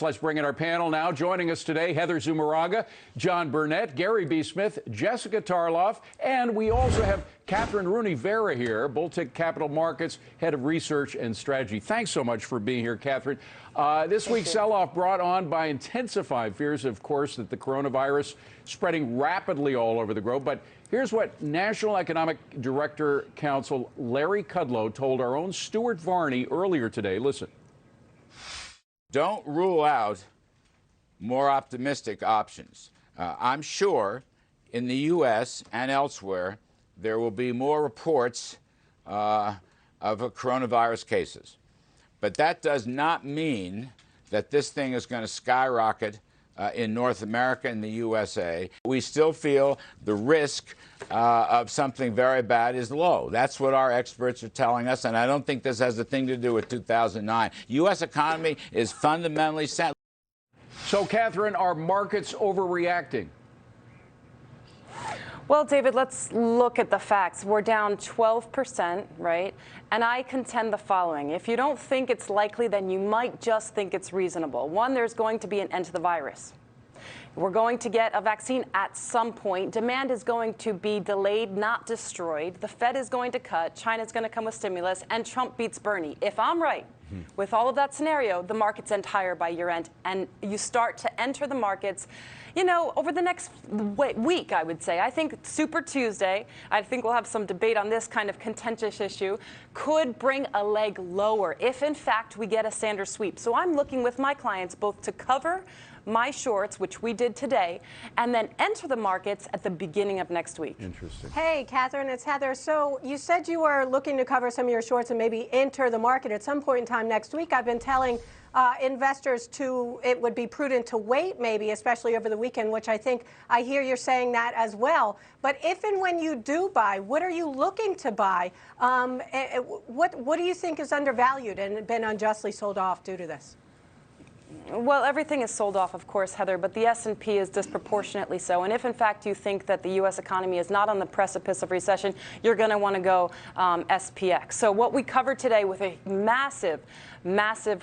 Let's bring in our panel now. Joining us today, Heather Zumarraga, John Burnett, Gary B. Smith, Jessica Tarlov, and we also have Kathryn Rooney Vera here, Bulltick Capital Markets, Head of Research and Strategy. Thanks so much for being here, Kathryn. This week's sell-off brought on by intensified fears, of course, that the coronavirus spreading rapidly all over the globe. But here's what National Economic Director Counsel Larry Kudlow told our own Stuart Varney earlier today. Listen. Don't rule out more optimistic options. I'm sure in the U.S. and elsewhere there will be more reports of coronavirus cases. But that does not mean that this thing is going to skyrocket in North America and the USA. We still feel the risk of something very bad is low. That's what our experts are telling us, and I don't think this has a thing to do with 2009. U.S. economy is fundamentally sound. So, Kathryn, are markets overreacting? Well, David, let's look at the facts. We're down 12%, right? And I contend the following. If you don't think it's likely, then you might just think it's reasonable. One, there's going to be an end to the virus. We're going to get a vaccine at some point. Demand is going to be delayed, not destroyed. The Fed is going to cut. China's going to come with stimulus. And Trump beats Bernie. If I'm right, with all of that scenario, the markets end higher by year end. And you start to enter the markets, you know, over the next week, I would say. I think Super Tuesday, I think we'll have some debate on this kind of contentious issue, could bring a leg lower if, in fact, we get a standard sweep. So I'm looking with my clients both to cover my shorts, which we did today, and then enter the markets at the beginning of next week. Interesting. Hey, Kathryn, it's Heather. So you said you were looking to cover some of your shorts and maybe enter the market at some point in time next week. I've been telling investors it would be prudent to wait, maybe, especially over the weekend, which I hear you're saying that as well. But if and when you do buy, what are you looking to buy? What do you think is undervalued and been unjustly sold off due to this? Well, everything is sold off, of course, Heather, but the S&P is disproportionately so. And if, in fact, you think that the U.S. economy is not on the precipice of recession, you're going to want to go SPX. So what we covered today with a massive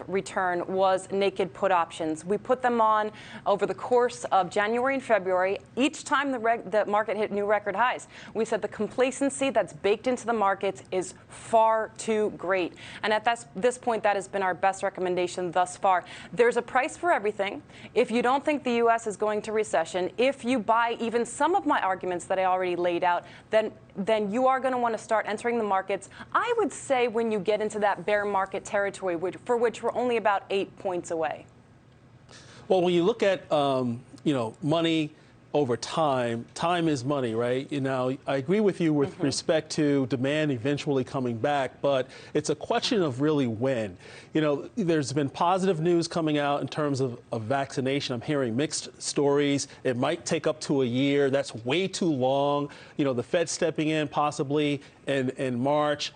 return was naked put options. We put them on over the course of January and February. Each time the market hit new record highs, we said the complacency that's baked into the markets is far too great. And at this point, that has been our best recommendation thus far. There's a price for everything. If you don't think the U.S. is going to recession, if you buy even some of my arguments that I already laid out, then you are going to want to start entering the markets, I would say, when you get into that bear market territory, for which we're only about 8 points away. Well, when you look at, money over time is money, right? You know, I agree with you with respect to demand eventually coming back, but it's a question of really when. You know, there's been positive news coming out in terms of vaccination. I'm hearing mixed stories. It might take up to a year. That's way too long. You know, the Fed stepping in possibly in March,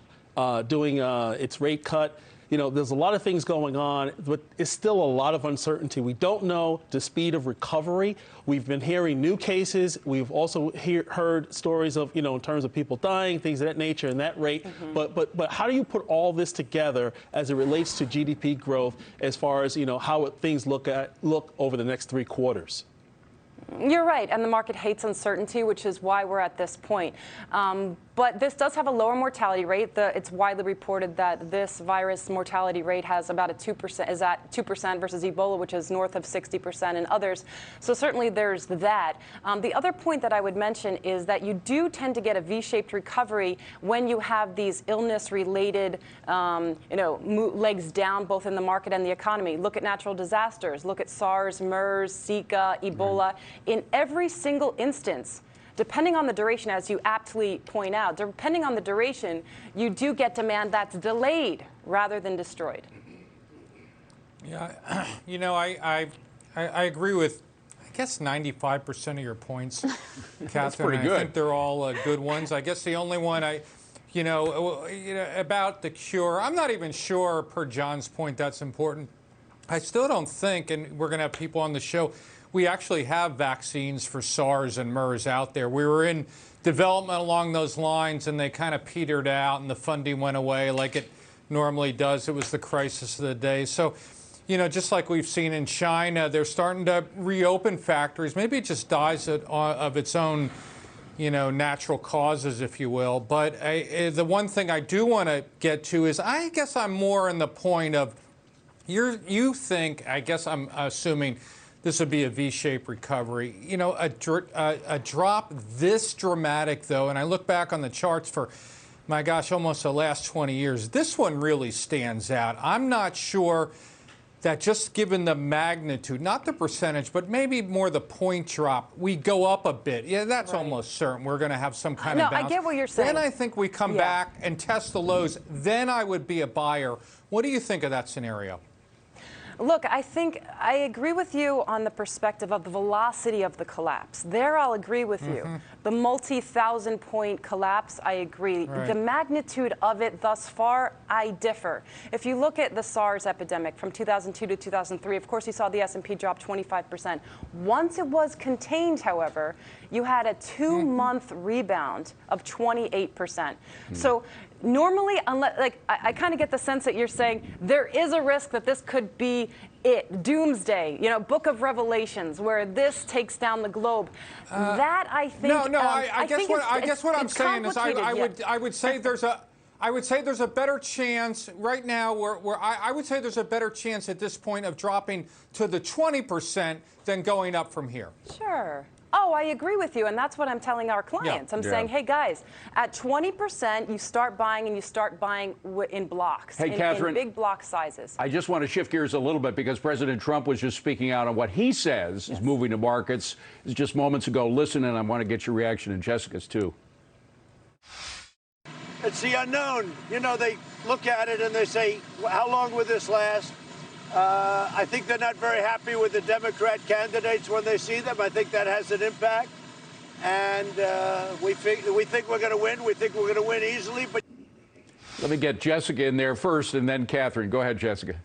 doing its rate cut. You know, there's a lot of things going on, but it's still a lot of uncertainty. We don't know the speed of recovery. We've been hearing new cases. We've also heard stories of, in terms of people dying, things of that nature and that rate. But how do you put all this together as it relates to GDP growth as far as, how things look over the next 3 quarters? You're right, and the market hates uncertainty, which is why we're at this point. But this does have a lower mortality rate. It's widely reported that this virus mortality rate has about 2%, is at 2% versus Ebola, which is north of 60% and others. So certainly there's that. The other point that I would mention is that you do tend to get a V-shaped recovery when you have these illness-related, legs down both in the market and the economy. Look at natural disasters. Look at SARS, MERS, Zika, Ebola. In every single instance, depending on the duration, as you aptly point out, depending on the duration, you do get demand that's delayed rather than destroyed. Yeah, I agree with, I guess, 95% of your points, Kathryn. pretty good. I think they're all good ones. I guess the only one about the cure, I'm not even sure, per John's point, that's important. I still don't think, and we're going to have people on the show, we actually have vaccines for SARS and MERS out there. We were in development along those lines, and they kind of petered out, and the funding went away like it normally does. It was the crisis of the day. So, just like we've seen in China, they're starting to reopen factories. Maybe it just dies of its own, natural causes, if you will. But the one thing I do want to get to is I guess I'm more in the point of you think, I guess I'm assuming this would be a V-shaped recovery. A drop this dramatic, though, and I look back on the charts for, my gosh, almost the last 20 years. This one really stands out. I'm not sure that just given the magnitude, not the percentage, but maybe more the point drop, we go up a bit. Yeah, that's almost certain. We're going to have some kind of bounce. No, I get what you're saying. Then I think we come back and test the lows. Then I would be a buyer. What do you think of that scenario? Look, I think I agree with you on the perspective of the velocity of the collapse. There, I'll agree with you. The multi-thousand point collapse, I agree. Right. The magnitude of it thus far, I differ. If you look at the SARS epidemic from 2002 to 2003, of course, you saw the S&P drop 25%. Once it was contained, however, you had a 2-month rebound of 28%. So normally, unless, I kind of get the sense that you're saying there is a risk that this could be it, doomsday, Book of Revelations, where this takes down the globe. That I think. I guess what I'm saying is I would say there's a better chance right now where I would say there's a better chance at this point of dropping to the 20% than going up from here. Sure. Oh, I agree with you, and that's what I'm telling our clients. I'm saying, hey, guys, at 20%, you start buying, and you start buying in blocks, hey, Kathryn, in big block sizes. I just want to shift gears a little bit because President Trump was just speaking out on what he says is moving to markets just moments ago. Listen, and I want to get your reaction, and Jessica's too. It's the unknown. They look at it and they say, how long will this last? I think they're not very happy with the Democrat candidates when they see them. I think that has an impact. And we think we're going to win. We think we're going to win easily. But let me get Jessica in there first and then Kathryn. Go ahead, Jessica.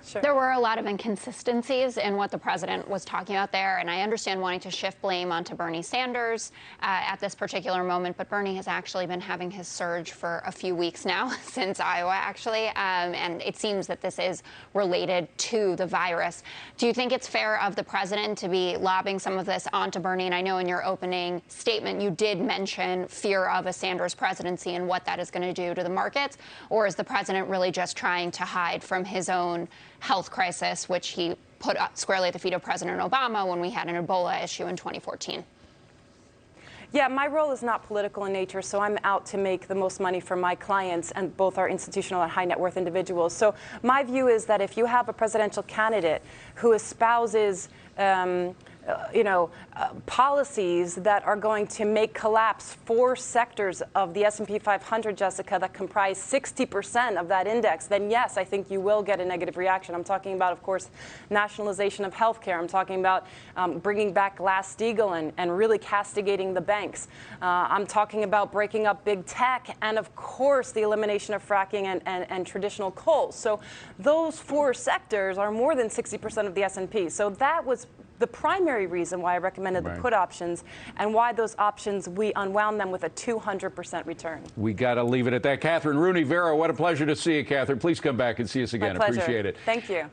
Sure. There were a lot of inconsistencies in what the president was talking about there, and I understand wanting to shift blame onto Bernie Sanders at this particular moment, but Bernie has actually been having his surge for a few weeks now, since Iowa, actually, and it seems that this is related to the virus. Do you think it's fair of the president to be lobbing some of this onto Bernie? And I know in your opening statement you did mention fear of a Sanders presidency and what that is going to do to the markets, or is the president really just trying to hide from his own health crisis, which he put squarely at the feet of President Obama when we had an Ebola issue in 2014? Yeah, my role is not political in nature, so I'm out to make the most money for my clients, and both our institutional and high net worth individuals. So my view is that if you have a presidential candidate who espouses policies that are going to make collapse 4 sectors of the S&P 500, Jessica, that comprise 60% of that index, then yes, I think you will get a negative reaction. I'm talking about, of course, nationalization of healthcare. I'm talking about bringing back Glass-Steagall and really castigating the banks. I'm talking about breaking up big tech and, of course, the elimination of fracking and traditional coal. So those 4 sectors are more than 60% of the S&P. So that was the primary reason why I recommended the put options, and why those options, we unwound them with a 200% return. We got to leave it at that. Kathryn, Rooney, Vera, what a pleasure to see you, Kathryn. Please come back and see us again. My pleasure. Appreciate it. Thank you.